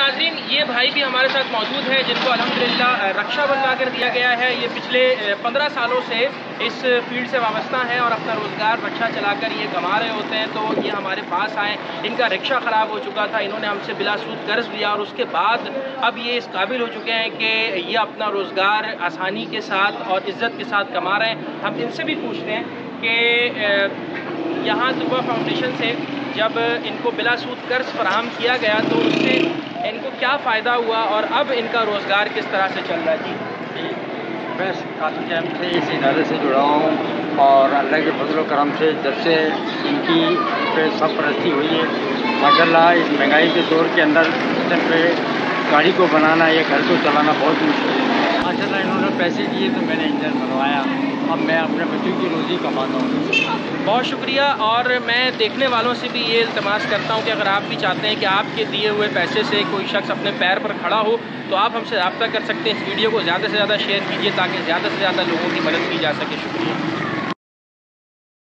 नाजरीन, ये भाई भी हमारे साथ मौजूद हैं जिनको अल्हम्दुलिल्लाह रक्षा बनवा कर दिया गया है। ये पिछले 15 सालों से इस फील्ड से वाबस्ता हैं और अपना रोज़गार रक्षा चलाकर ये कमा रहे होते हैं। तो ये हमारे पास आए, इनका रिक्शा ख़राब हो चुका था, इन्होंने हमसे बिलासूद कर्ज लिया और उसके बाद अब ये इस काबिल हो चुके हैं कि ये अपना रोज़गार आसानी के साथ और इज़्ज़त के साथ कमा रहे हैं। हम इनसे भी पूछते हैं कि यहाँ दुआ फाउंडेशन से जब इनको बिलासूद कर्ज फराहम किया गया तो उससे इनको क्या फ़ायदा हुआ और अब इनका रोज़गार किस तरह से चल रहा है। जी, मैं काफ़ी टाइम से इस इदारे से जुड़ा हूँ और अल्लाह के फजल करम से जब से इनकी सरपरस्ती हुई है माशाल्लाह इस महंगाई के दौर के अंदर किचन पे गाड़ी को बनाना या घर को चलाना बहुत मुश्किल है। माशाल्लाह इन्होंने पैसे दिए तो मैंने इंजन बनवाया, अब मैं अपने बच्चों की रोज़ी कमाता हूँ। बहुत शुक्रिया। और मैं देखने वालों से भी ये इल्तमास करता हूँ कि अगर आप भी चाहते हैं कि आपके दिए हुए पैसे से कोई शख्स अपने पैर पर खड़ा हो तो आप हमसे रब्ता कर सकते हैं। इस वीडियो को ज़्यादा से ज़्यादा शेयर कीजिए ताकि ज़्यादा से ज़्यादा लोगों की मदद की जा सके। शुक्रिया।